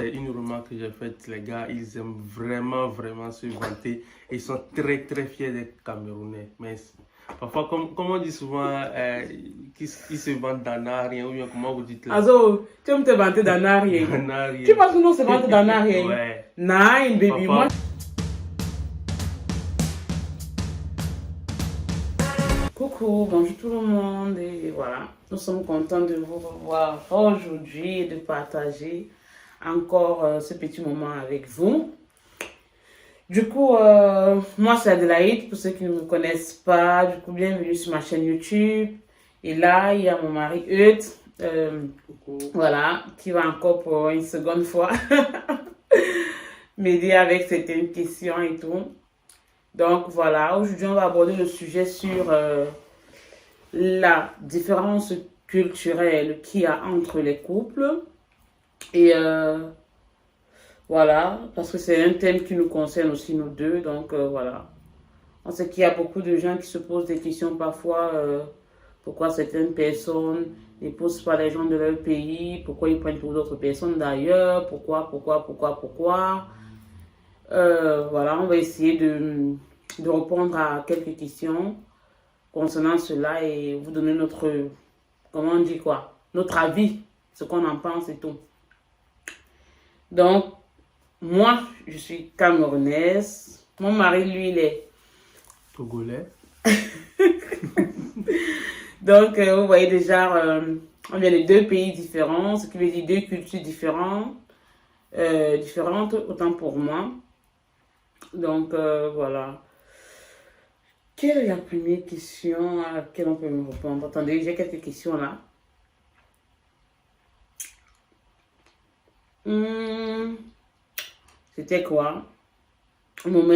c'est une remarque que j'ai faite. Les gars, ils aiment vraiment, vraiment se vanter. Ils sont très, très fiers d'être Camerounais. Mais parfois, comme on dit souvent, qu'ils se vantent d'en rien, ou bien comment vous dites là? Also, tu aimes te vanter d'en rien. D'en rien. Tu penses que nous se vante d'en rien? Ouais. Nine, baby. Papa. Moi... Coucou, bonjour tout le monde et voilà, nous sommes contents de vous revoir aujourd'hui et de partager encore ce petit moment avec vous. Du coup, moi c'est Adélaïde, pour ceux qui ne me connaissent pas, du coup bienvenue sur ma chaîne YouTube. Et là, il y a mon mari Eudes, voilà, qui va encore pour une seconde fois m'aider avec certaines questions et tout. Donc voilà, aujourd'hui on va aborder le sujet sur la différence culturelle qu'il y a entre les couples. Et voilà, parce que c'est un thème qui nous concerne aussi nous deux. Donc voilà, on sait qu'il y a beaucoup de gens qui se posent des questions parfois. Pourquoi certaines personnes n'épousent pas les gens de leur pays? Pourquoi ils prennent pour d'autres personnes d'ailleurs? Pourquoi? Voilà, on va essayer de répondre à quelques questions concernant cela et vous donner notre, comment on dit quoi, notre avis, ce qu'on en pense et tout. Donc, moi, je suis camerounaise. Mon mari, lui, il est Togolais. Donc, vous voyez déjà, on vient de deux pays différents, ce qui veut dire deux cultures différentes, autant pour moi. Donc, voilà. Quelle est la première question à laquelle on peut me répondre? Attendez, j'ai quelques questions là. C'était quoi? Moment.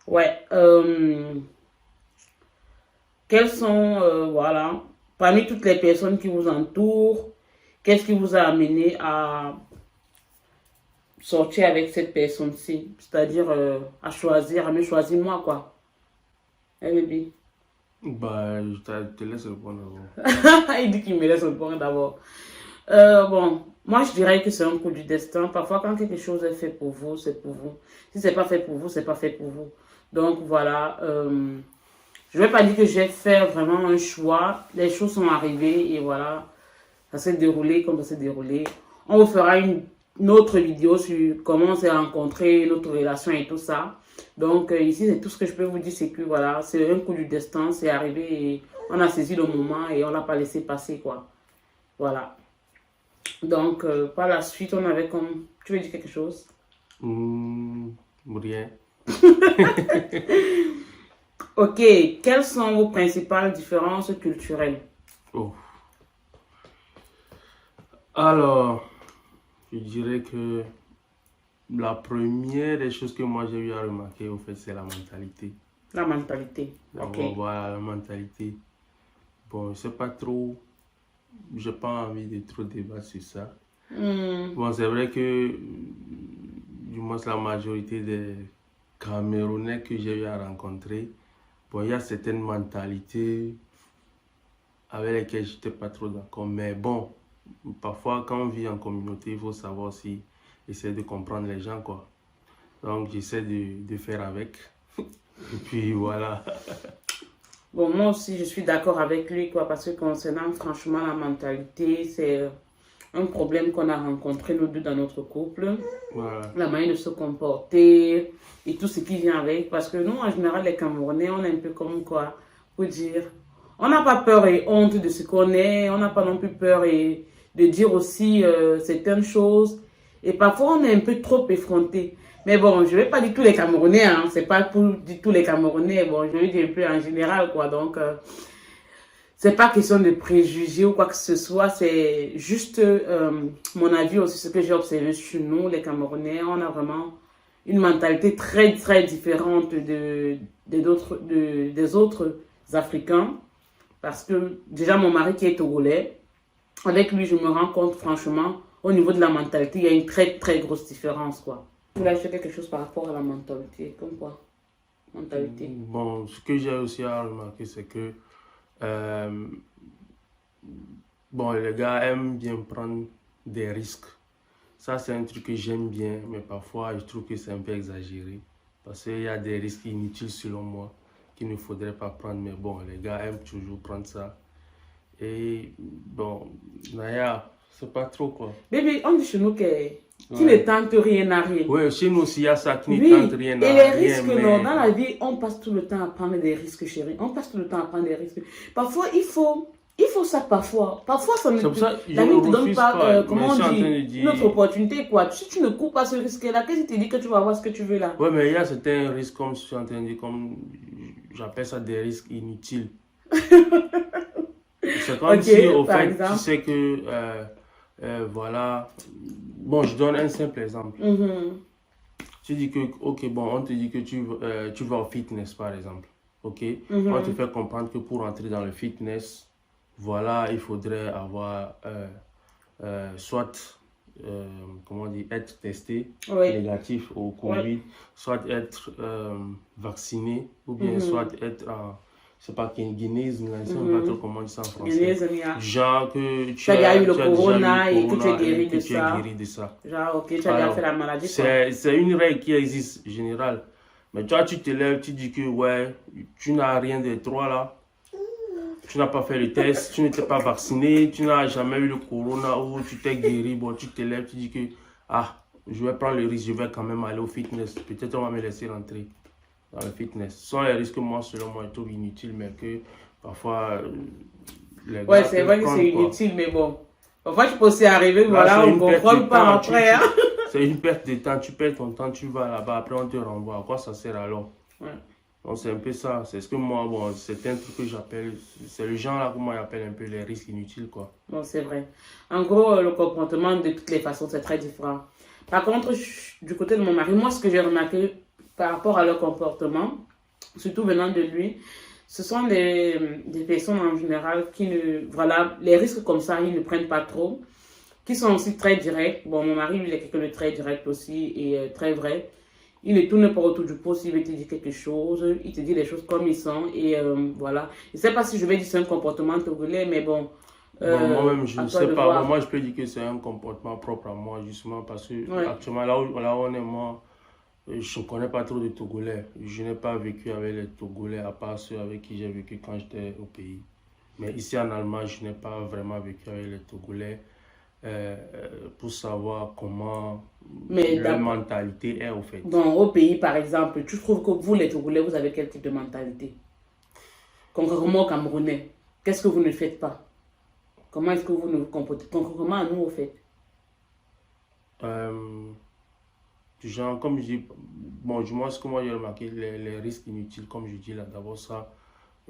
Ouais. Quelles sont, voilà, parmi toutes les personnes qui vous entourent, qu'est-ce qui vous a amené à sortir avec cette personne-ci? C'est-à-dire à choisir, à me choisir moi, quoi. Hey, baby. Bah, je te laisse répondre d'abord. Il dit qu'il me laisse répondre d'abord. Bon, moi je dirais que c'est un coup du destin. Parfois, quand quelque chose est fait pour vous, c'est pour vous. Si c'est pas fait pour vous, c'est pas fait pour vous. Donc voilà, je vais pas dire que j'ai fait vraiment un choix. Les choses sont arrivées et voilà, ça s'est déroulé comme ça s'est déroulé. On vous fera une autre vidéo sur comment on s'est rencontrés, notre relation et tout ça. Donc ici, c'est tout ce que je peux vous dire, c'est que voilà, c'est un coup du destin, c'est arrivé et on a saisi le moment et on l'a pas laissé passer, quoi. Voilà. Donc, par la suite, on avait comme... Tu veux dire quelque chose? Rien. Ok, quelles sont vos principales différences culturelles? Oh. Alors, je dirais que la première des choses que moi j'ai eu à remarquer, au fait, c'est la mentalité. La mentalité, ok. Voilà, la mentalité. Bon, je sais pas trop, j'ai pas envie de trop débattre sur ça. Bon, c'est vrai que, du moins, la majorité des Camerounais que j'ai eu à rencontrer, bon, il y a certaines mentalités avec lesquelles je n'étais pas trop d'accord. Mais bon, parfois, quand on vit en communauté, il faut savoir aussi essayer de comprendre les gens, quoi. Donc, j'essaie de faire avec. Et puis, voilà. Bon, moi aussi, je suis d'accord avec lui, quoi, parce que concernant, franchement, la mentalité, c'est un problème qu'on a rencontré, nous deux, dans notre couple. Voilà. La manière de se comporter et tout ce qui vient avec. Parce que nous, en général, les Camerounais, on est un peu comme quoi, pour dire, on n'a pas peur et honte de ce qu'on est, on n'a pas non plus peur et de dire aussi certaines choses. Et parfois, on est un peu trop effronté. Mais bon, je ne vais pas dire tous les Camerounais, hein, c'est pas pour dire tous les Camerounais, bon, je vais dire un peu en général, quoi. Donc, c'est pas question de préjugés ou quoi que ce soit, c'est juste mon avis aussi, ce que j'ai observé chez nous, les Camerounais. On a vraiment une mentalité très, très différente des autres Africains. Parce que déjà, mon mari qui est togolais, avec lui, je me rends compte, franchement, au niveau de la mentalité, il y a une très, très grosse différence, quoi. Vous voulez acheter quelque chose par rapport à la mentalité, comme quoi? Mentalité. Bon, ce que j'ai aussi à remarquer, c'est que bon, les gars aiment bien prendre des risques. Ça, c'est un truc que j'aime bien, mais parfois, je trouve que c'est un peu exagéré. Parce qu'il y a des risques inutiles, selon moi, qu'il ne faudrait pas prendre. Mais bon, les gars aiment toujours prendre ça. Et bon, Naya, c'est pas trop quoi. Bébé, on dit chez nous que qui ne tente rien à rien. Oui, chez nous aussi, il y a ça qui ne tente rien à rien. Et les risques, mais... non, dans la vie, on passe tout le temps à prendre des risques, chérie. On passe tout le temps à prendre des risques. Parfois, il faut ça parfois. Parfois, ça ne la vie ne te donne pas, comment on dit, une autre opportunité, quoi. Si tu ne cours pas ce risque-là, qu'est-ce qui te dit que tu vas avoir ce que tu veux là? Oui, mais il y a certains risques, comme je suis en train de dire, comme j'appelle ça des risques inutiles. C'est comme si, au fait, exemple, tu sais que, voilà, bon, je donne un simple exemple. Tu dis que, ok, bon, on te dit que tu vas au fitness, par exemple, ok? On te fait comprendre que pour entrer dans le fitness, voilà, il faudrait avoir, soit, comment on dit, être testé négatif au Covid, soit être vacciné, ou bien soit être en... C'est pas guinéisme, je ne sais pas trop comment on dit ça en français. Genre que tu as eu le corona et que tu es guéri de ça. Genre, ok, tu as déjà fait la maladie. C'est une règle qui existe générale. Mais toi, tu te lèves, tu dis que ouais, tu n'as rien des trois là. Tu n'as pas fait le test, tu n'étais pas vacciné, tu n'as jamais eu le corona ou tu t'es guéri. Bon, tu te lèves, tu dis que ah, je vais prendre le risque, je vais quand même aller au fitness. Peut-être on va me laisser rentrer dans le fitness. Ce sont les risques, moi, selon moi, je trouve inutiles, mais que parfois, les gars... Ouais, c'est vrai que c'est inutile, mais bon. Parfois, je peux aussi arriver, voilà, on ne comprend pas après. C'est une perte de temps, tu perds ton temps, tu vas là-bas, après on te renvoie. À quoi ça sert alors? Donc, c'est un peu ça. C'est ce que moi, bon, c'est un truc que j'appelle, c'est le genre là que moi j'appelle un peu les risques inutiles, quoi. Bon, c'est vrai. En gros, le comportement, de toutes les façons, c'est très différent. Par contre, du côté de mon mari, moi, ce que j'ai remarqué par rapport à leur comportement, surtout venant de lui, ce sont des personnes en général qui ne... Voilà, les risques comme ça, ils ne prennent pas trop, qui sont aussi très directs. Bon, mon mari, lui, il est quelqu'un de très direct aussi et très vrai. Il ne tourne pas autour du pot s'il veut te dire quelque chose. Il te dit les choses comme ils sont. Et voilà. Je ne sais pas si je vais dire que c'est un comportement togolais, mais bon. Moi-même, je ne sais pas. Moi, je peux dire que c'est un comportement propre à moi, justement, parce que actuellement, là où on est, moi, je ne connais pas trop de Togolais. Je n'ai pas vécu avec les Togolais, à part ceux avec qui j'ai vécu quand j'étais au pays. Mais ici en Allemagne, je n'ai pas vraiment vécu avec les Togolais pour savoir comment leur mentalité est, au fait. Bon, au pays, par exemple, tu trouves que vous, les Togolais, vous avez quel type de mentalité? Concrètement au Camerounais, qu'est-ce que vous ne faites pas? Comment est-ce que vous nous comportez? Concrètement à nous, au fait? Genre, comme je dis, bon, du moins, ce que moi j'ai remarqué, les risques inutiles, comme je dis là, d'abord ça,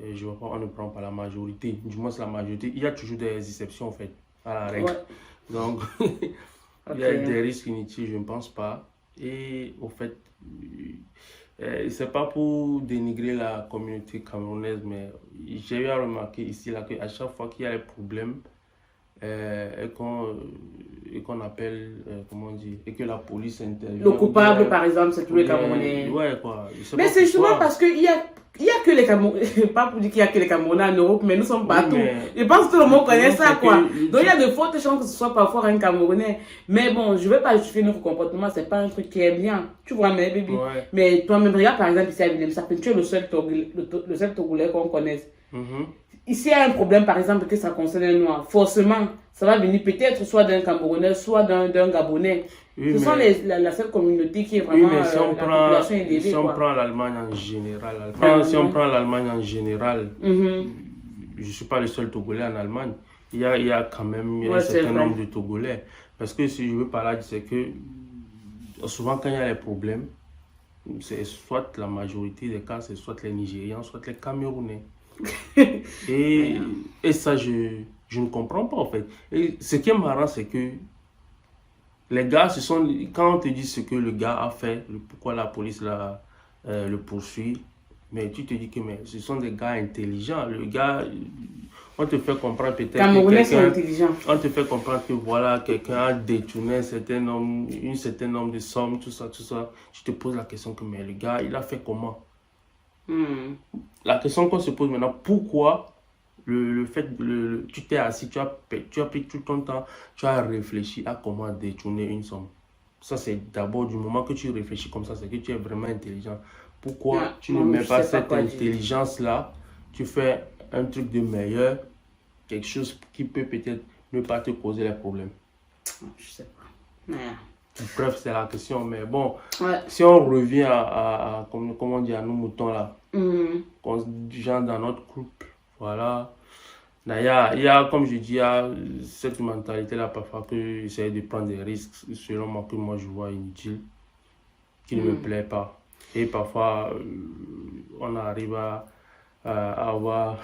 je vois pas, on ne prend pas la majorité. Du moins, c'est la majorité. Il y a toujours des exceptions, en fait, à la règle. Donc, il y a des risques inutiles, je ne pense pas. Et au fait, c'est pas pour dénigrer la communauté camerounaise, mais j'ai eu à remarquer ici là qu'à chaque fois qu'il y a des problèmes, et qu'on appelle, comment on dit, et que la police intervient. Le coupable, par exemple, c'est tous les Camerounais. Ouais, quoi. Mais c'est justement parce qu'il y a que les Camerounais, pas pour dire qu'il y a que les Camerounais en Europe, mais nous sommes partout. Je pense que tout le monde connaît ça, quoi. Donc il y a de fortes chances que ce soit parfois un Camerounais. Mais bon, je ne vais pas justifier notre comportement, c'est pas un truc qui est bien. Tu vois, mais baby. Mais toi-même, regarde par exemple ici à Villemsapin, tu es le seul Togolais qu'on connaisse. Ici, il y a un problème, par exemple, que ça concerne un noir. Forcément, ça va venir peut-être soit d'un Camerounais, soit d'un Gabonais. Ce sont la seule communauté qui est vraiment mais si on la population élevée. Si on prend l'Allemagne en général, si on prend l'Allemagne en général, je ne suis pas le seul Togolais en Allemagne. Il y a quand même un certain nombre de Togolais. Parce que si je veux parler, c'est que souvent quand il y a les problèmes, c'est soit la majorité des cas, c'est soit les Nigérians, soit les Camerounais. et ça, je ne comprends pas en fait. Et ce qui est marrant, c'est que les gars, quand on te dit ce que le gars a fait, pourquoi la police le poursuit, mais tu te dis que ce sont des gars intelligents. Le gars, on te fait comprendre peut-être Camerounais sont intelligents. On te fait comprendre que voilà, quelqu'un a détourné un certain nombre de sommes, tout ça. Tu te poses la question que mais le gars, il a fait comment? La question qu'on se pose maintenant, pourquoi Le fait, tu t'es assis, tu as pris tout ton temps, tu as réfléchi à comment détourner une somme. Ça, c'est d'abord du moment que tu réfléchis comme ça, c'est que tu es vraiment intelligent. Pourquoi tu ne mets pas cette intelligence-là, tu fais un truc de meilleur, quelque chose qui peut peut-être ne pas te causer les problèmes. Je sais pas. Bref, c'est la question. Mais bon, si on revient comment on dit, à nos moutons là, genre dans notre couple, voilà. Là, il y a, comme je dis, il y a cette mentalité-là parfois que j'essaie de prendre des risques, selon moi, que moi je vois inutile, qui ne me plaît pas. Et parfois, on arrive à avoir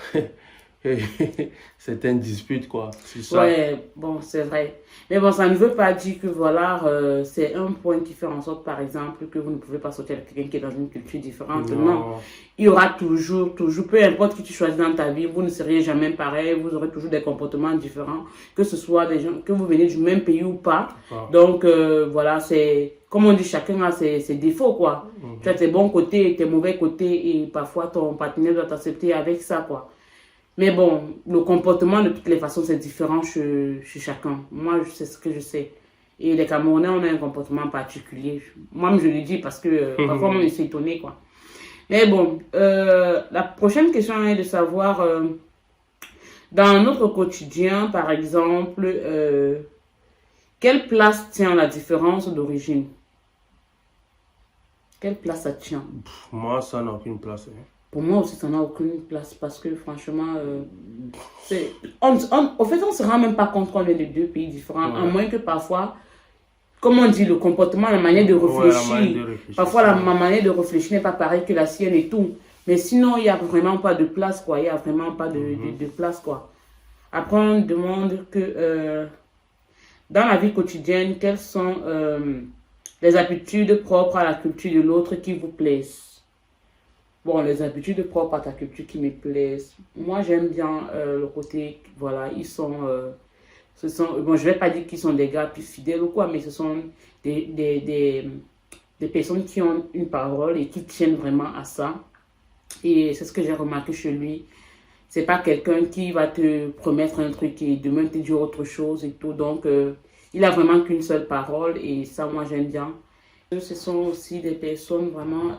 certaines disputes, quoi. C'est ça. Ouais, bon, c'est vrai. Mais bon, ça ne veut pas dire que voilà, c'est un point qui fait en sorte, par exemple, que vous ne pouvez pas sortir avec quelqu'un qui est dans une culture différente. Non. Il y aura toujours, peu importe qui tu choisis dans ta vie, vous ne seriez jamais pareil, vous aurez toujours des comportements différents, que ce soit des gens, que vous venez du même pays ou pas. Donc, voilà, c'est, comme on dit, chacun a ses défauts, quoi. Tu as tes bons côtés, tes mauvais côtés, et parfois ton partenaire doit t'accepter avec ça, quoi. Mais bon, le comportement, de toutes les façons, c'est différent chez chacun. Moi, c'est ce que je sais. Et les Camerounais, on a un comportement particulier. Moi, je le dis parce que parfois, on est étonné, quoi. Mais bon, la prochaine question est de savoir, dans notre quotidien, par exemple, quelle place tient la différence d'origine? Quelle place ça tient? Moi, ça n'a aucune place. Hein. Pour moi aussi, ça n'a aucune place parce que franchement, au fait, on ne se rend même pas compte qu'on est de deux pays différents, à moins que parfois, comme on dit, le comportement, la manière de réfléchir, parfois la manière de réfléchir n'est pas pareille que la sienne et tout. Mais sinon, il n'y a vraiment pas de place, quoi. Il n'y a vraiment pas de place, quoi. Après, on demande que dans la vie quotidienne, quelles sont les habitudes propres à la culture de l'autre qui vous plaisent? Bon, les habitudes propres à ta culture qui me plaisent. Moi, j'aime bien le côté, voilà, ils sont, bon, je vais pas dire qu'ils sont des gars plus fidèles ou quoi, mais ce sont des personnes qui ont une parole et qui tiennent vraiment à ça. Et c'est ce que j'ai remarqué chez lui. C'est pas quelqu'un qui va te promettre un truc et demain te dire autre chose et tout. Donc, il a vraiment qu'une seule parole et ça, moi, j'aime bien. Ce sont aussi des personnes vraiment...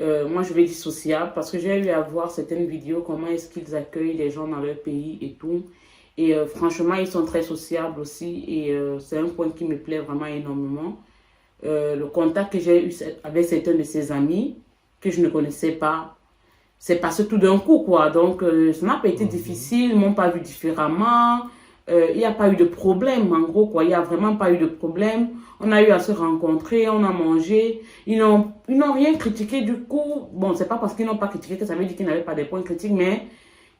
moi, je vais dire sociable parce que j'ai eu à voir certaines vidéos, comment est-ce qu'ils accueillent les gens dans leur pays et tout. Et franchement, ils sont très sociables aussi et c'est un point qui me plaît vraiment énormément. Le contact que j'ai eu avec certains de ses amis que je ne connaissais pas, c'est passé tout d'un coup, quoi. Donc, ça n'a pas été difficile, ils ne m'ont pas vu différemment. Il n'y a pas eu de problème, en gros, quoi. Il n'y a vraiment pas eu de problème. On a eu à se rencontrer, on a mangé. Ils n'ont rien critiqué du coup. Bon, c'est pas parce qu'ils n'ont pas critiqué que ça veut dire qu'ils n'avaient pas des points critiques, mais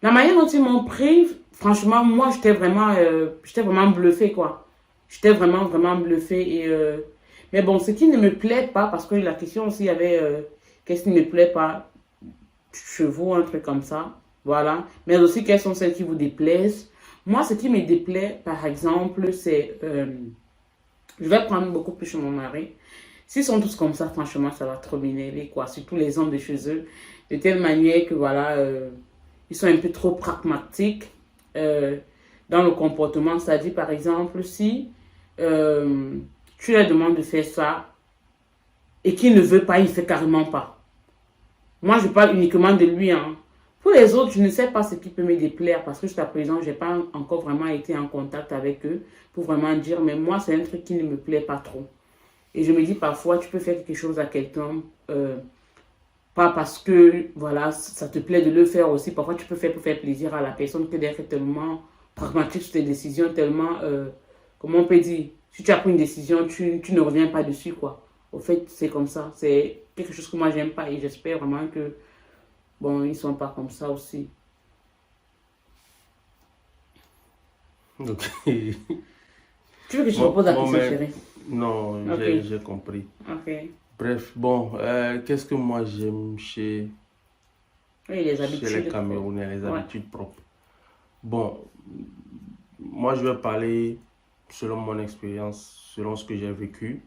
la manière dont ils m'ont pris, franchement, moi, j'étais vraiment bluffée, quoi. J'étais vraiment, vraiment bluffée. Et, mais bon, ce qui ne me plaît pas, parce que la question aussi, il y avait qu'est-ce qui ne me plaît pas? Chevaux, un truc comme ça. Voilà. Mais aussi, quelles sont celles qui vous déplaisent? Moi, ce qui me déplaît, par exemple, c'est... je vais prendre beaucoup plus chez mon mari. S'ils sont tous comme ça, franchement, ça va trop m'énerver, quoi. Surtout les hommes de chez eux. De telle manière que, voilà, ils sont un peu trop pragmatiques dans le comportement. C'est-à-dire, par exemple, si tu leur demandes de faire ça et qu'il ne veut pas, il ne fait carrément pas. Moi, je parle uniquement de lui, hein. Pour les autres, je ne sais pas ce qui peut me déplaire parce que jusqu'à présent, je n'ai pas encore vraiment été en contact avec eux pour vraiment dire, mais moi, c'est un truc qui ne me plaît pas trop. Et je me dis parfois, tu peux faire quelque chose à quelqu'un, pas parce que, voilà, ça te plaît de le faire aussi. Parfois, tu peux faire pour faire plaisir à la personne que d'être tellement pragmatique sur tes décisions, tellement, comment on peut dire, si tu as pris une décision, tu ne reviens pas dessus, quoi. Au fait, c'est comme ça. C'est quelque chose que moi, j'aime pas et j'espère vraiment que bon, ils ne sont pas comme ça aussi. Ok. Tu veux que je te repose la question, chérie? Non, okay. J'ai compris. Ok. Bref, bon, qu'est-ce que moi j'aime chez les Camerounais, les habitudes propres. Bon, moi je vais parler selon mon expérience, selon ce que j'ai vécu.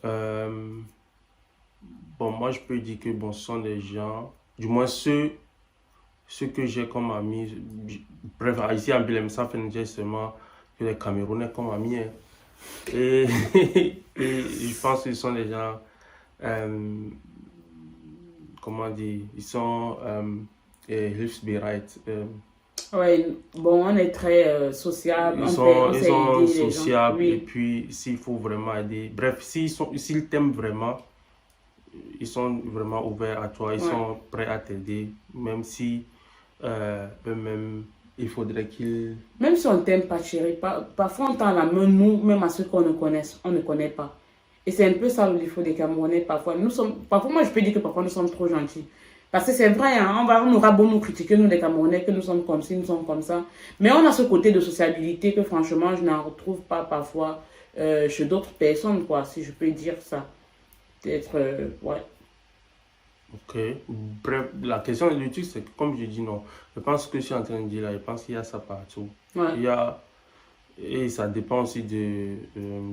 Bon, moi je peux dire que bon, ce sont des gens, du moins ceux ce que j'ai comme amis, bref, ici en Bilemsa, j'ai seulement que les Camerounais comme amis. Hein. Et, et je pense qu'ils sont des gens, comment dire, ils sont hilfsbereit. Ouais, bon, on est très sociable, Ils on sont sait aider les gens. sociables et Oui, puis s'il faut vraiment aider, bref, s'ils t'aiment vraiment, ils sont vraiment ouverts à toi, ils ouais. sont prêts à t'aider, même si eux-mêmes, il faudrait qu'ils... Même si on t'aime pas, chérie, parfois on tend la main, nous, même à ceux qu'on ne connaît, on ne connaît pas. Et c'est un peu ça le défaut des Camerounais parfois. Parfois, moi je peux dire que parfois nous sommes trop gentils. Parce que c'est vrai, hein, on aura beau nous critiquer, nous les Camerounais, que nous sommes comme ci, nous sommes comme ça. Mais on a ce côté de sociabilité que franchement, je n'en retrouve pas parfois chez d'autres personnes, quoi, si je peux dire ça. Peut-être, ouais. Ok. Bref, la question du truc, c'est que comme je dis non, je pense que je suis en train de dire là, je pense qu'il y a ça partout. Ouais. Il y a, et ça dépend aussi de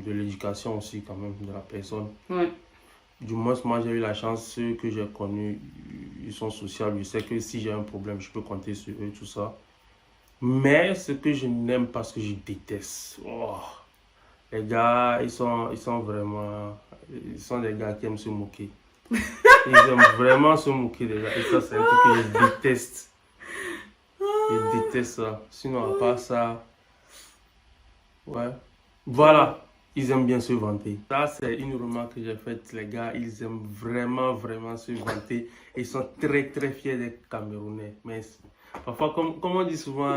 l'éducation aussi quand même de la personne. Ouais. Du moins, moi j'ai eu la chance, ceux que j'ai connus, ils sont sociables. Je sais que si j'ai un problème, je peux compter sur eux, tout ça. Mais ce que je n'aime pas, ce que je déteste, oh, les gars, ils sont vraiment, ils sont des gars qui aiment se moquer. Ils aiment vraiment se moquer des gens. Et ça, c'est un truc que je déteste. Je déteste ça. Sinon, à part ça, ouais. Voilà. Ils aiment bien se vanter. Ça, c'est une remarque que j'ai faite. Les gars, ils aiment vraiment, vraiment se vanter. Ils sont très, très fiers d'être Camerounais. Mais parfois, comme on dit souvent,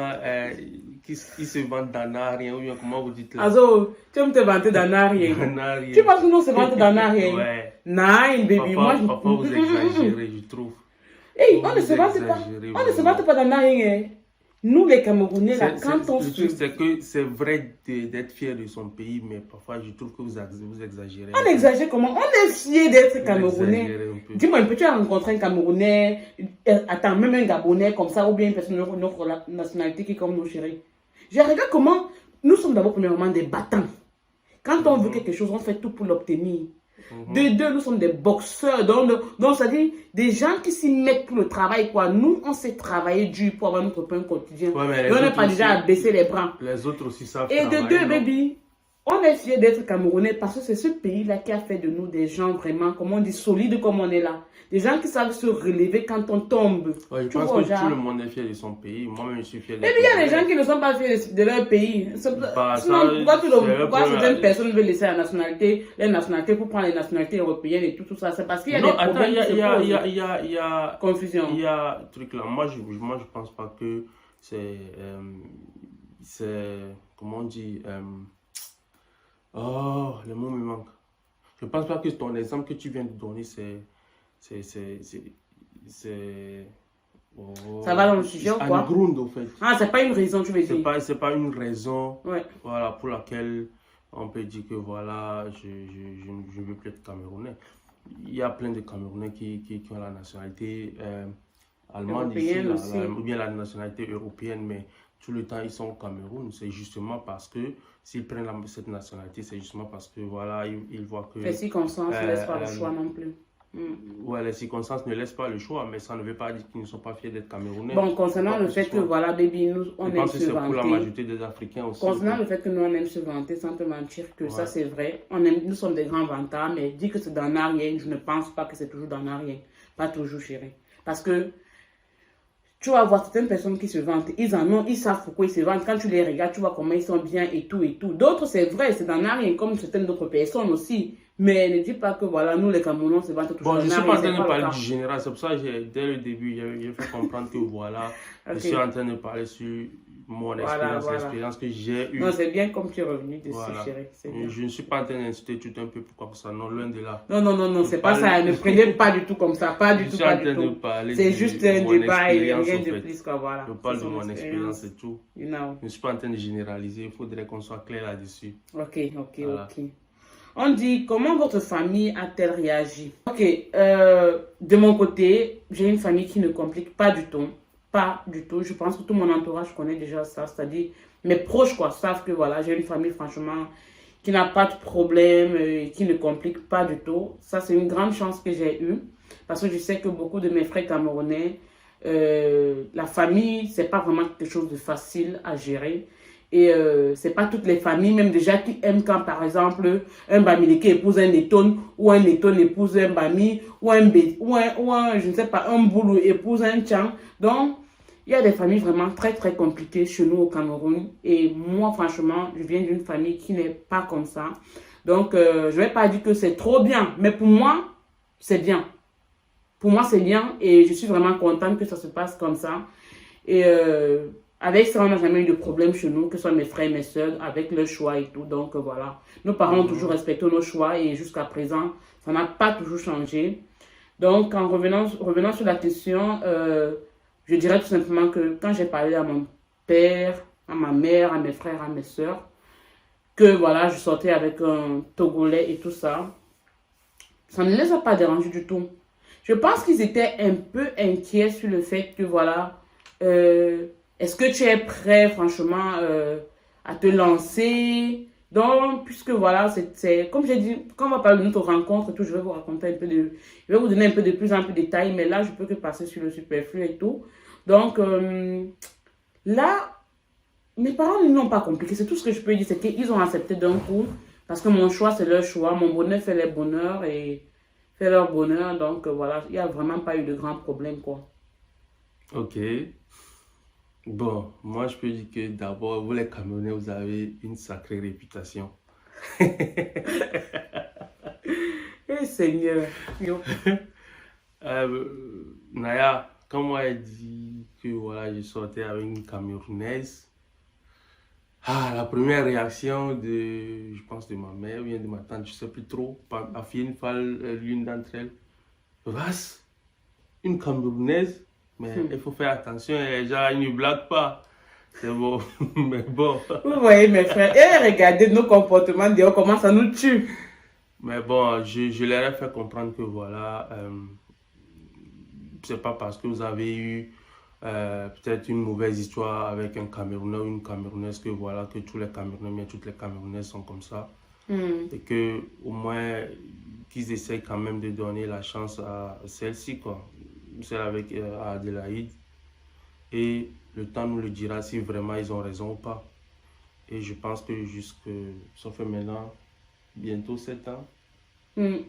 ils se vantent d'en rien. Ou bien, comment vous dites là? Also, tu aimes te vanter d'en rien. D'en rien. Tu penses que nous se vante d'en rien? Ouais. Nine, baby. Parfois, vous exagérez, je trouve. Hey, on ne se vante pas. On ne se vante pas d'en rien. Nous, les Camerounais, là, quand on le se... truc, c'est que c'est vrai d'être fier de son pays, mais parfois, je trouve que vous exagérez. On exagère comment? On est fier d'être Camerounais. Exagérez un peu. Dis-moi un peu, tu as rencontré un Camerounais, attends, même un Gabonais comme ça, ou bien une personne de notre nationalité qui est comme nos chéris. Je regarde comment nous sommes d'abord premièrement des battants. Quand on veut quelque chose, on fait tout pour l'obtenir. De deux, nous sommes des boxeurs. Donc, ça dit des gens qui s'y mettent pour le travail, quoi. Nous, on sait travailler dur pour avoir notre pain quotidien. Ouais, et on n'est pas déjà à baisser les bras. Les autres aussi savent Et travailler. de deux, baby, on est fiers d'être Camerounais parce que c'est ce pays-là qui a fait de nous des gens vraiment, comme on dit, solides comme on est là. Des gens qui savent se relever quand on tombe. Ouais, je pense que tout le monde est fier de son pays. Moi-même, je suis fier de Et puis, il y a des gens qui ne sont pas fiers de leur pays. Sinon, pourquoi certaines personnes veulent laisser les nationalités pour prendre les nationalités européennes et tout ça? C'est parce qu'il y a des problèmes qui se posent. Il y a Confusion. Il y a un truc là. Moi, je pense pas que c'est... comment on dit... oh, le mot me manque. Je pense pas que ton exemple que tu viens de donner, oh, ça va dans le sujet ou quoi? Grund, au fait. Ah, c'est pas une raison, tu veux dire? C'est pas une raison, ouais. Voilà, pour laquelle on peut dire que voilà, je veux plus être Camerounais. Il y a plein de Camerounais qui ont la nationalité allemande ici, ou bien la nationalité européenne, mais tout le temps ils sont au Cameroun. C'est justement parce que s'ils prennent cette nationalité, c'est justement parce que voilà, ils voient que... Les circonstances ne laissent pas le choix non plus. Ouais, les circonstances ne laissent pas le choix, mais ça ne veut pas dire qu'ils ne sont pas fiers d'être Camerounais. Bon, concernant le fait que, voilà, baby, nous, on aime se vanter. C'est pour la majorité des Africains aussi. Concernant le fait que nous, on aime se vanter, sans te mentir que ça, c'est vrai. Nous sommes des grands vantards, mais dire que c'est dans rien, je ne pense pas que c'est toujours dans rien. Pas toujours, chérie. Parce que, tu vas voir certaines personnes qui se vantent, ils savent pourquoi ils se vantent. Quand tu les regardes, tu vois comment ils sont bien et tout et tout. D'autres, c'est vrai, c'est dans rien, comme certaines autres personnes aussi. Mais ne dis pas que voilà, nous les Camerounais, on se vante toujours. Bon, je suis pas en train de parler du général, c'est pour ça que dès le début, j'ai fait comprendre que voilà, je suis en train de parler sur mon expérience, l'expérience que j'ai eue. Non, c'est bien comme tu es revenu dessus, chérie. Je ne suis pas en train d'insulter tout un peu pourquoi ça, non, loin de là. Non, c'est pas ça, ne prenez pas du tout comme ça, pas du tout, pas du tout. C'est juste un débat et rien de plus, quoi, voilà. Je parle de mon expérience et tout. You know. Je ne suis pas en train de généraliser, il faudrait qu'on soit clair là-dessus. Ok. On dit, comment votre famille a-t-elle réagi? Ok, de mon côté, j'ai une famille qui ne complique pas du tout. Pas du tout. Je pense que tout mon entourage connaît déjà ça. C'est-à-dire, mes proches, quoi, savent que voilà, j'ai une famille, franchement, qui n'a pas de problème, qui ne complique pas du tout. Ça, c'est une grande chance que j'ai eue. Parce que je sais que beaucoup de mes frères camerounais la famille, c'est pas vraiment quelque chose de facile à gérer. Et c'est pas toutes les familles, même déjà, qui aiment quand, par exemple, un Bamileke épouse un Letton, ou un Letton épouse un Bami, ou je ne sais pas, un Boulou épouse un Tchang. Donc, il y a des familles vraiment très, très compliquées chez nous au Cameroun. Et moi, franchement, je viens d'une famille qui n'est pas comme ça. Donc, je vais pas dire que c'est trop bien, mais pour moi, c'est bien. Pour moi, c'est bien et je suis vraiment contente que ça se passe comme ça. Et avec ça, on n'a jamais eu de problème chez nous, que ce soit mes frères et mes soeurs, avec le choix et tout. Donc voilà, nos parents ont toujours respecté nos choix et jusqu'à présent, ça n'a pas toujours changé. Donc en revenant sur la question, je dirais tout simplement que quand j'ai parlé à mon père, à ma mère, à mes frères, à mes soeurs, que voilà, je sortais avec un Togolais et tout ça, ça ne les a pas dérangés du tout. Je pense qu'ils étaient un peu inquiets sur le fait que voilà, est-ce que tu es prêt franchement à te lancer? Donc, puisque voilà, c'est comme j'ai dit, quand on va parler de notre rencontre et tout, je vais vous raconter un peu je vais vous donner un peu de plus en plus de détails, mais là, je peux que passer sur le superflu et tout. Donc, là, mes parents ne l'ont pas compliqué. C'est tout ce que je peux dire, c'est qu'ils ont accepté d'un coup, parce que mon choix, c'est leur choix. Mon bonheur fait leur bonheur et fait leur bonheur. Donc, voilà, il n'y a vraiment pas eu de grands problèmes, quoi. Ok. Bon, moi je peux dire que d'abord, vous les Camerounais, vous avez une sacrée réputation. Eh Seigneur, yo. Naya, quand moi j'ai dit que voilà, je sortais avec une Camerounaise, la première réaction je pense de ma mère ou bien de ma tante, je ne sais plus trop, a fait l'une d'entre elles. Was? Une Camerounaise? Mais il faut faire attention, les gens ils ne blaguent pas. C'est bon, mais bon. Vous voyez mes frères, et regardez nos comportements, dehors, comment ça nous tue. Mais bon, je leur ai fait comprendre que voilà, c'est pas parce que vous avez eu peut-être une mauvaise histoire avec un Camerounais ou une Camerounaise que voilà, que tous les Camerounais, mais toutes les Camerounaises sont comme ça. Et que au moins qu'ils essayent quand même de donner la chance à celle-ci, quoi. Celle avec Adélaïde. Et le temps nous le dira si vraiment ils ont raison ou pas. Et je pense que ça fait maintenant bientôt 7 ans, ils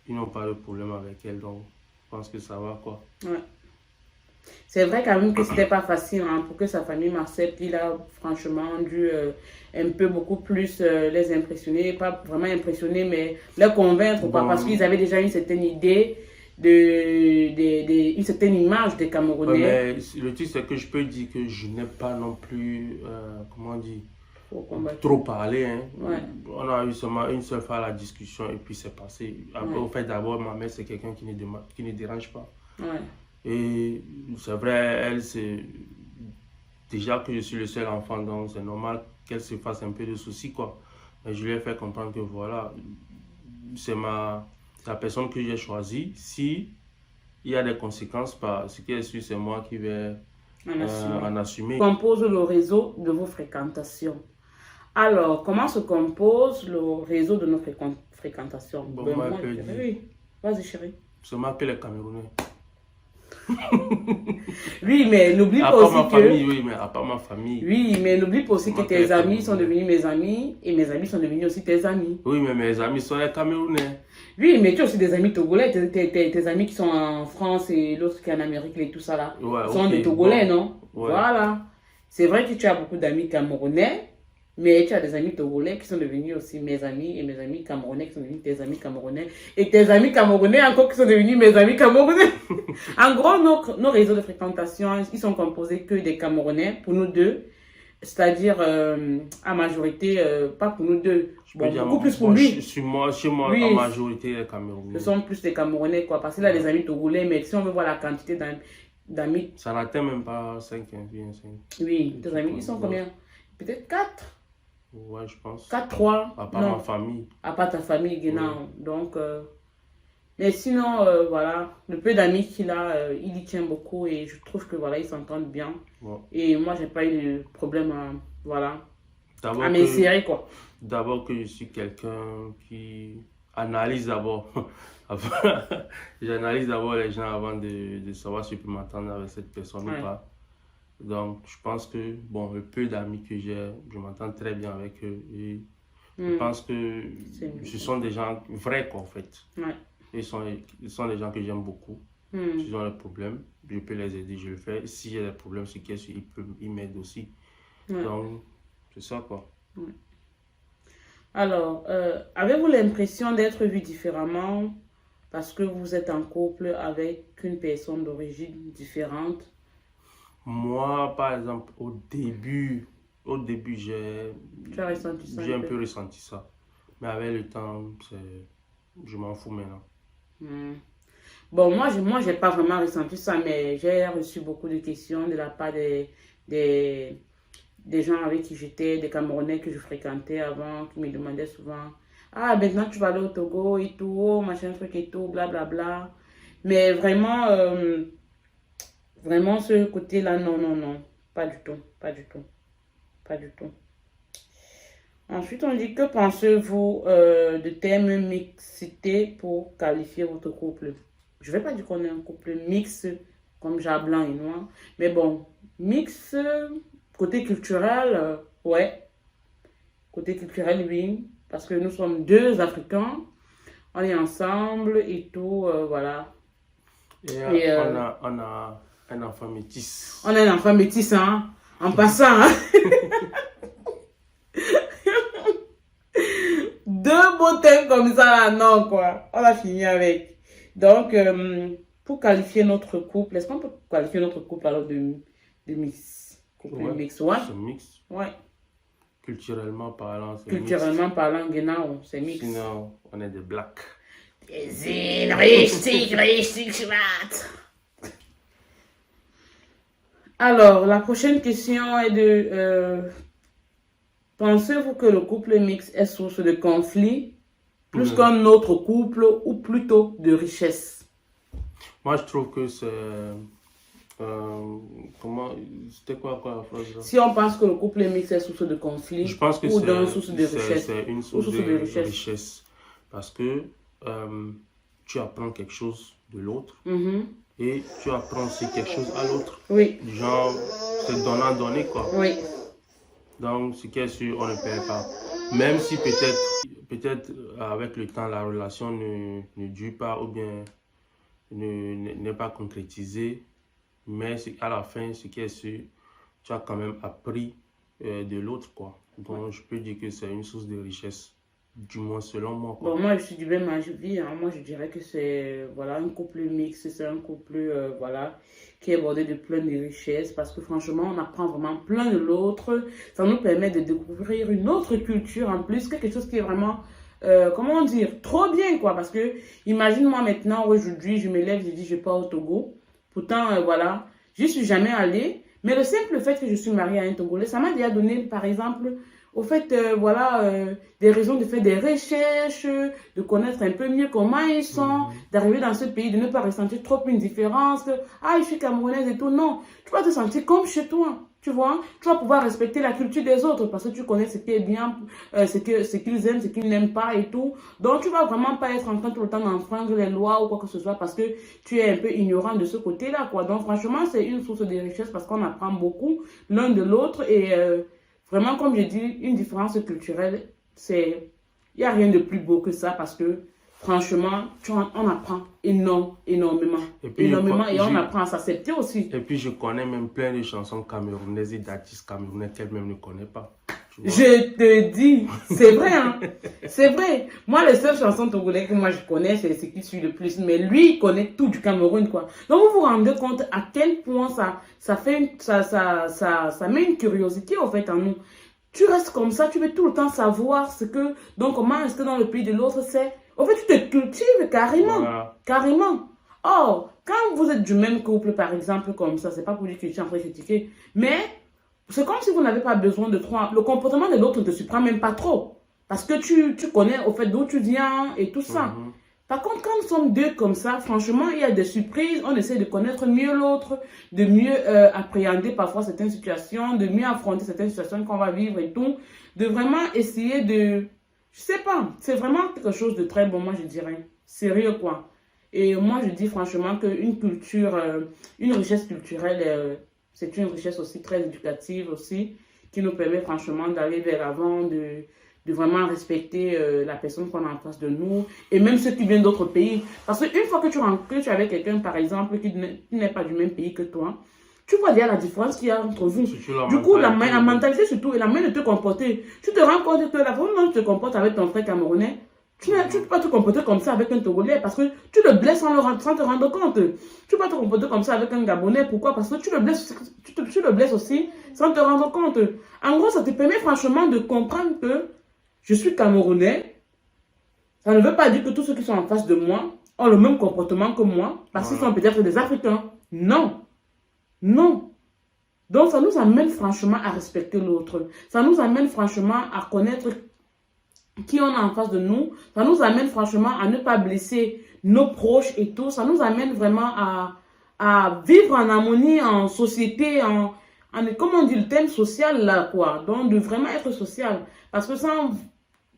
n'ont pas de problème avec elle. Donc, je pense que ça va, quoi. Ouais. C'est vrai quand même que c'était pas facile hein, pour que sa famille m'accepte. Il a franchement dû un peu beaucoup plus les impressionner. Pas vraiment impressionner, mais les convaincre. Bon. Parce qu'ils avaient déjà une certaine idée, une certaine image des Camerounais. Ouais, mais le truc, c'est que je peux dire que je n'ai pas non plus, comment dire, trop parlé. Hein. Ouais. On a eu seulement une seule fois la discussion et puis c'est passé. Après, au fait, d'abord, ma mère, c'est quelqu'un qui ne dérange pas. Ouais. Et c'est vrai, elle, c'est déjà que je suis le seul enfant, donc c'est normal qu'elle se fasse un peu de soucis, quoi. Mais je lui ai fait comprendre que voilà, c'est la personne que j'ai choisie. Si il y a des conséquences, ce qui est sûr, c'est moi qui vais en assumer. Compose le réseau de vos fréquentations. Alors, comment se compose le réseau de nos fréquentations? Bon, Ben, moi, oui, vas-y chérie. C'est moi que les Camerounais. Oui, mais n'oublie pas aussi que... Famille, oui, mais à part ma famille. Oui, mais n'oublie pas aussi que tes amis sont devenus mes amis et mes amis sont devenus aussi tes amis. Oui, mais mes amis sont les Camerounais. Oui, mais tu as aussi des amis togolais, tes amis qui sont en France et l'autre qui est en Amérique et tout ça là. Ouais, sont des Togolais, non? Ouais. Voilà. C'est vrai que tu as beaucoup d'amis camerounais, mais tu as des amis togolais qui sont devenus aussi mes amis et mes amis camerounais qui sont devenus tes amis camerounais et tes amis camerounais encore qui sont devenus mes amis camerounais. En gros, nos réseaux de fréquentation, ils sont composés que des Camerounais pour nous deux, c'est-à-dire à majorité, pas pour nous deux, beaucoup plus pour lui. Chez moi, oui, en majorité, les Camerounais. Ce sont plus des Camerounais, quoi, parce qu'il a des amis togolais, mais si on veut voir la quantité d'amis... Ça n'atteint même pas 5, bien 5. Oui, tes amis, ils sont combien? Peut-être 4. Ouais, je pense. 4, 3. À part ma famille. À part ta famille, Guénan. Oui. Donc, mais sinon, voilà, le peu d'amis qu'il a, il y tient beaucoup et je trouve que voilà, ils s'entendent bien. Ouais. Et moi, j'ai pas eu de problème à m'insérer, quoi. D'abord que je suis quelqu'un qui analyse d'abord. J'analyse d'abord les gens avant de savoir si je peux m'entendre avec cette personne ou pas. Donc, je pense que, bon, le peu d'amis que j'ai, je m'entends très bien avec eux. Et je pense que ce sont des gens vrais, quoi, en fait. Ils sont des gens que j'aime beaucoup. S'ils ont des problèmes, je peux les aider, je le fais. S'il y a des problèmes, ils m'aident aussi. Donc, c'est ça, quoi. Alors, avez-vous l'impression d'être vu différemment parce que vous êtes en couple avec une personne d'origine différente? Moi, par exemple, au début j'ai un peu ressenti ça. Mais avec le temps, je m'en fous maintenant. Bon, moi, j'ai pas vraiment ressenti ça, mais j'ai reçu beaucoup de questions de la part des gens avec qui j'étais, des Camerounais que je fréquentais avant, qui me demandaient souvent, ah, maintenant tu vas aller au Togo et tout, oh, machin, truc et tout, blablabla. Bla, bla. Mais vraiment, vraiment ce côté-là, non, non, non, pas du tout, pas du tout, pas du tout. Ensuite, on dit, que pensez-vous de termes mixité pour qualifier votre couple? Je ne vais pas dire qu'on est un couple mixte, comme genre blanc et noir, mais bon, mix, côté culturel, ouais. Côté culturel, oui, parce que nous sommes deux Africains, on est ensemble et tout, voilà. Et on a un enfant métis. On a un enfant métis, hein, en passant, hein. Deux beaux thèmes comme ça, là, non, quoi. On a fini avec. Donc, pour qualifier notre couple, est-ce qu'on peut qualifier notre couple alors de mix? Couple mix, ouais. C'est mix. Ouais. Culturellement parlant, c'est mix. Culturellement parlant, genau, c'est mix. Sinon, on est des blacks. Alors, la prochaine question est de... pensez-vous que le couple mixte est source de conflit plus qu'un autre couple ou plutôt de richesse? Moi, je trouve que c'est... c'était quoi la phrase là? Si on pense que le couple mixte est source de conflit, je pense que ou d'une source de richesse. C'est une source de richesse. Parce que tu apprends quelque chose de l'autre et tu apprends aussi quelque chose à l'autre. Oui. Genre, c'est donnant-donner, quoi. Oui. Donc, ce qui est sûr, on ne perd pas. Même si peut-être avec le temps, la relation ne dure pas ou bien n'est pas concrétisée. Mais à la fin, ce qui est sûr, tu as quand même appris de l'autre, quoi. Donc, je peux dire que c'est une source de richesse, du moins selon moi, quoi. Bon, moi, je suis du même avis, hein. Moi, je dirais que c'est voilà, un couple mixte, c'est un couple voilà, qui est bordé de plein de richesses parce que franchement, on apprend vraiment plein de l'autre. Ça nous permet de découvrir une autre culture en plus, quelque chose qui est vraiment, comment dire, trop bien, quoi. Parce que, imagine-moi maintenant, aujourd'hui, je me lève, je dis, je pars au Togo. Pourtant, voilà, je ne suis jamais allée. Mais le simple fait que je suis mariée à un Togolais, ça m'a déjà donné, par exemple, au fait, voilà, des raisons de faire des recherches, de connaître un peu mieux comment ils sont, d'arriver dans ce pays, de ne pas ressentir trop une différence, que, ah, je suis camerounaise et tout. Non, tu vas te sentir comme chez toi, tu vois. Tu vas pouvoir respecter la culture des autres parce que tu connais ce qui est bien, ce qu'ils aiment, ce qu'ils n'aiment pas et tout. Donc, tu vas vraiment pas être en train tout le temps d'enfreindre les lois ou quoi que ce soit parce que tu es un peu ignorant de ce côté-là, quoi. Donc, franchement, c'est une source de richesse parce qu'on apprend beaucoup l'un de l'autre et... vraiment, comme je dis, une différence culturelle, il n'y a rien de plus beau que ça parce que, franchement, on apprend énormément. Et on apprend à s'accepter aussi. Et puis, je connais même plein de chansons camerounaises et d'artistes camerounais qu'elle-même ne connaît pas. Je te dis, c'est vrai, hein. C'est vrai. Moi, les seules chansons togolaises que moi je connais, c'est ce qui suit le plus. Mais lui, il connaît tout du Cameroun, quoi. Donc, vous vous rendez compte à quel point ça met une curiosité, en fait, en nous. Tu restes comme ça, tu veux tout le temps savoir donc comment est-ce que dans le pays de l'autre, c'est... En fait, tu te cultives carrément. Voilà. Carrément. Or, quand vous êtes du même couple, par exemple, comme ça, c'est pas pour dire que je suis en train de critiquer, mais... c'est comme si vous n'avez pas besoin de toi. Le comportement de l'autre ne te surprend même pas trop. Parce que tu connais au fait d'où tu viens et tout ça. Par contre, quand nous sommes deux comme ça, franchement, il y a des surprises. On essaie de connaître mieux l'autre, de mieux appréhender parfois certaines situations, de mieux affronter certaines situations qu'on va vivre et tout. De vraiment essayer de Je sais pas, c'est vraiment quelque chose de très bon, moi je dirais. Sérieux quoi. Et moi je dis franchement qu'une culture, une richesse culturelle, c'est une richesse aussi très éducative aussi, qui nous permet franchement d'aller vers l'avant, de vraiment respecter la personne qu'on a en face de nous, et même ceux qui viennent d'autres pays. Parce qu'une fois que que tu es avec quelqu'un, par exemple, qui n'est pas du même pays que toi, tu vois déjà la différence qu'il y a entre vous. Du coup, la mentalité surtout, et la manière de te comporter. Tu te rends compte que la façon dont tu te comportes avec ton frère camerounais, tu ne peux pas te comporter comme ça avec un Togolais parce que tu le blesses sans te rendre compte. Tu ne peux pas te comporter comme ça avec un Gabonais. Pourquoi? Parce que tu le blesses aussi sans te rendre compte. En gros, ça te permet franchement de comprendre que je suis Camerounais. Ça ne veut pas dire que tous ceux qui sont en face de moi ont le même comportement que moi parce qu'ils sont peut-être des Africains. Non. Non. Donc, ça nous amène franchement à respecter l'autre. Ça nous amène franchement à connaître qui on a en face de nous. Ça nous amène franchement à ne pas blesser nos proches et tout. Ça nous amène vraiment à vivre en harmonie, en société, comment on dit, le thème social là, quoi. Donc, de vraiment être social. Parce que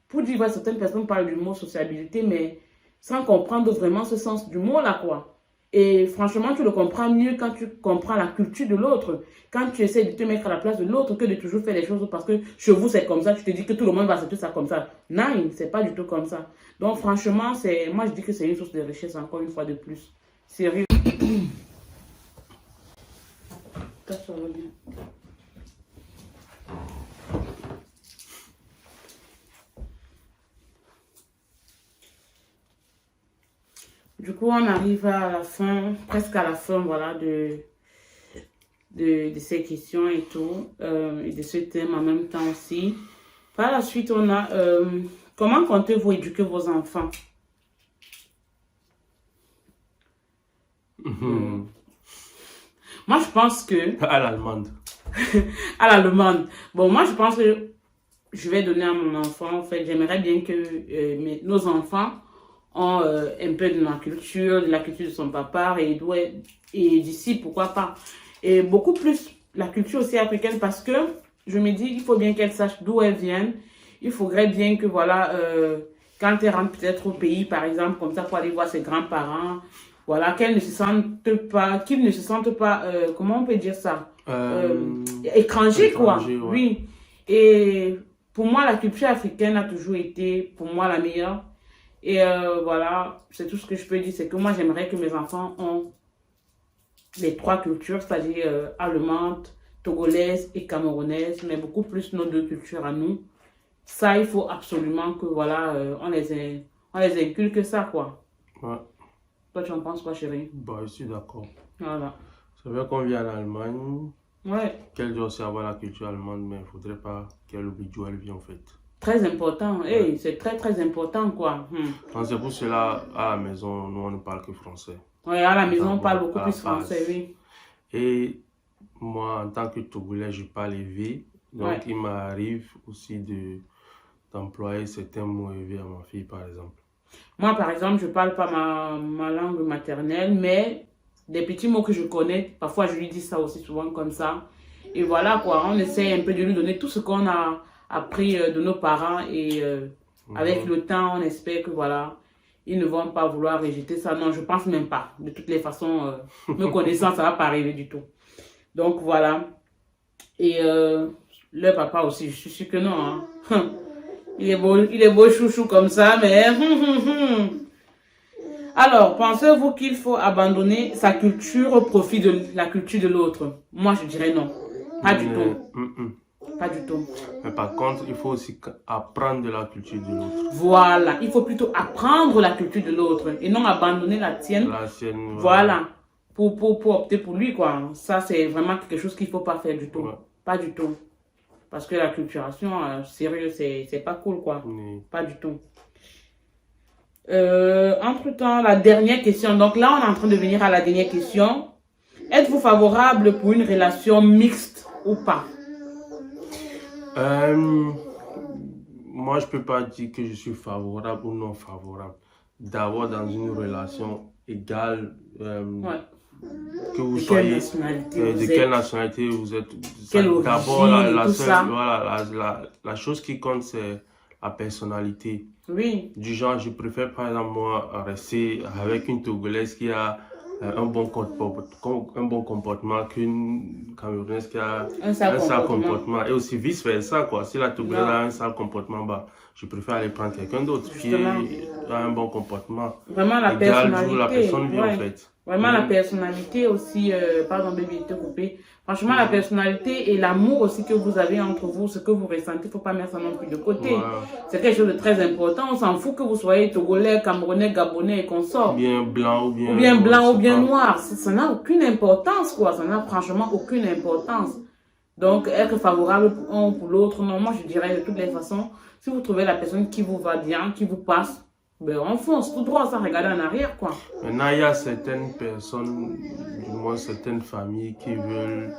pour dire, certaines personnes parlent du mot sociabilité, mais sans comprendre vraiment ce sens du mot là, quoi. Et franchement, tu le comprends mieux quand tu comprends la culture de l'autre. Quand tu essaies de te mettre à la place de l'autre que de toujours faire les choses parce que chez vous, c'est comme ça. Tu te dis que tout le monde va accepter ça comme ça. Non, c'est pas du tout comme ça. Donc, franchement, moi, je dis que c'est une source de richesse, encore une fois de plus. Sérieux. Ça va bien. Du coup, on arrive à la fin, presque à la fin, voilà, de ces questions et tout, et de ce thème en même temps aussi. Par la suite, on a, comment comptez-vous éduquer vos enfants? Moi, je pense que... À l'allemande. À l'allemande. Bon, moi, je pense que je vais donner à mon enfant, en fait, j'aimerais bien que nos enfants ont un peu de la culture de son papa et d'ici, pourquoi pas. Et beaucoup plus la culture aussi africaine parce que je me dis, il faut bien qu'elle sache d'où elle vient. Il faudrait bien que, voilà, quand elle rentre peut-être au pays, par exemple, comme ça, pour aller voir ses grands-parents, voilà, qu'ils ne se sentent pas, comment on peut dire ça? Étrangers, quoi. Ouais. Oui. Et pour moi, la culture africaine a toujours été, pour moi, la meilleure. Et voilà, c'est tout ce que je peux dire. C'est que moi, j'aimerais que mes enfants ont les trois cultures, c'est-à-dire allemande, togolaise et camerounaise, mais beaucoup plus nos deux cultures à nous. Ça, il faut absolument que, voilà, on les inculque ça, quoi. Ouais. Toi, tu en penses quoi, chérie? Bah, je suis d'accord. Voilà. C'est vrai qu'on vit en Allemagne. Ouais. Qu'elle doit aussi avoir la culture allemande, mais il ne faudrait pas qu'elle oublie d'où elle vient, en fait. Très important. Ouais. Hey, c'est très, très important, quoi. C'est pour cela, à la maison, nous, on ne parle que français. Oui, à la maison, on parle beaucoup plus français, oui. Et moi, en tant que Togolais, je parle évé. Donc, il m'arrive aussi d'employer certains mots évés à ma fille, par exemple. Moi, par exemple, je ne parle pas ma langue maternelle, mais des petits mots que je connais, parfois je lui dis ça aussi souvent comme ça. Et voilà, quoi, on essaie un peu de lui donner tout ce qu'on a appris de nos parents et avec le temps, on espère que, voilà, ils ne vont pas vouloir rejeter ça. Non, je ne pense même pas. De toutes les façons, me connaissant, ça ne va pas arriver du tout. Donc, voilà. Et le papa aussi, je suis sûre que non. Hein. Il est beau chouchou comme ça, mais... Alors, pensez-vous qu'il faut abandonner sa culture au profit de la culture de l'autre? Moi, je dirais non. Pas du tout. Pas du tout. Mais par contre, il faut aussi apprendre de la culture de l'autre. Voilà. Il faut plutôt apprendre la culture de l'autre et non abandonner la tienne. La sienne. Voilà. Pour opter pour lui, quoi. Ça, c'est vraiment quelque chose qu'il ne faut pas faire du tout. Ouais. Pas du tout. Parce que la culturation, sérieux, c'est pas cool, quoi. Oui. Pas du tout. Entre-temps, la dernière question. Donc là, on est en train de venir à la dernière question. Êtes-vous favorable pour une relation mixte ou pas? Moi, je peux pas dire que je suis favorable ou non favorable. D'abord, dans une relation égale, que vous soyez, de quelle nationalité vous êtes. D'abord, la chose qui compte, c'est à personnalité. Oui. Du genre, je préfère par exemple moi rester avec une Togolaise qui a un bon comportement qu'une Camerounaise qui a un sale comportement. Et aussi vice-versa, quoi. Si la Togolaise a un sale comportement, bah, je préfère aller prendre quelqu'un d'autre qui a un bon comportement. Vraiment la personnalité. La personne vit, en fait. Vraiment la personnalité aussi, pardon bébé, te couper. Franchement, la personnalité et l'amour aussi que vous avez entre vous, ce que vous ressentez, il ne faut pas mettre ça non plus de côté. C'est quelque chose de très important. On s'en fout que vous soyez Togolais, Camerounais, Gabonais et consorts. Bien blanc ou bien, blanc ou bien noir. Ça n'a aucune importance, quoi. Ça n'a franchement aucune importance. Donc, être favorable pour un ou pour l'autre, non, moi je dirais de toutes les façons, si vous trouvez la personne qui vous va bien, qui vous passe, ben on fonce tout droit sans regarder en arrière, quoi. Maintenant, il y a certaines personnes, du moins certaines familles qui veulent,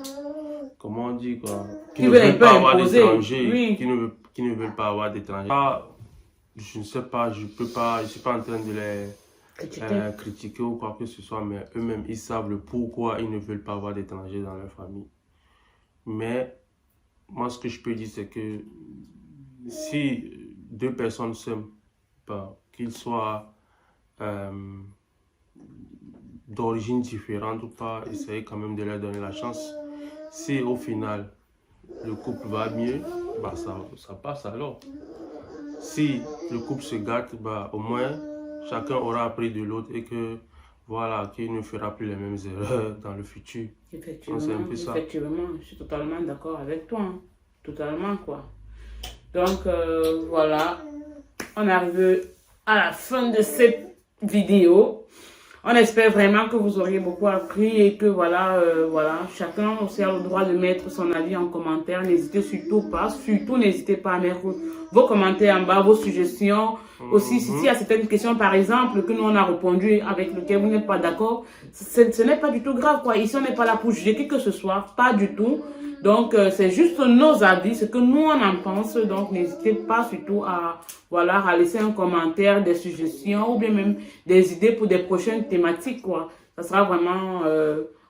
comment on dit, quoi, qui ne veulent pas avoir d'étrangers, qui ne veulent pas avoir d'étrangers. Je ne sais pas, je suis pas en train de les critiquer ou quoi que ce soit, mais eux-mêmes, ils savent le pourquoi ils ne veulent pas avoir d'étrangers dans leur famille. Mais moi, ce que je peux dire, c'est que si deux personnes s'aiment, qu'ils soient d'origine différente ou pas, essayez quand même de leur donner la chance. Si au final, le couple va mieux, bah ça passe alors. Si le couple se gâte, bah au moins, chacun aura appris de l'autre et que voilà, qu'il ne fera plus les mêmes erreurs dans le futur. Effectivement, effectivement, je suis totalement d'accord avec toi. Hein. Totalement, quoi. Donc, voilà. On arrive à la fin de cette vidéo. On espère vraiment que vous auriez beaucoup appris et que voilà, chacun aussi a le droit de mettre son avis en commentaire. N'hésitez surtout n'hésitez pas à mettre vos commentaires en bas, vos suggestions. Aussi, s'il y a certaines questions, par exemple, que nous on a répondu avec lesquelles vous n'êtes pas d'accord, ce n'est pas du tout grave, quoi. Ici, on n'est pas là pour juger qui que ce soit, pas du tout. Donc, c'est juste nos avis, ce que nous, on en pense. Donc, n'hésitez pas surtout à laisser un commentaire, des suggestions ou bien même des idées pour des prochaines thématiques, quoi. Ça sera vraiment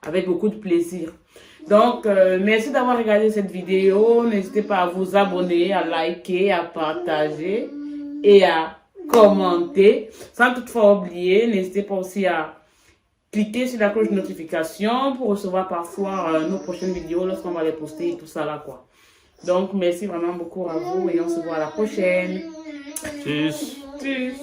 avec beaucoup de plaisir. Donc, merci d'avoir regardé cette vidéo. N'hésitez pas à vous abonner, à liker, à partager et à commenter. Sans toutefois oublier, n'hésitez pas aussi à cliquez sur la cloche de notification pour recevoir parfois nos prochaines vidéos lorsqu'on va les poster et tout ça là, quoi. Donc, merci vraiment beaucoup à vous et on se voit à la prochaine. Tschüss. Tschüss.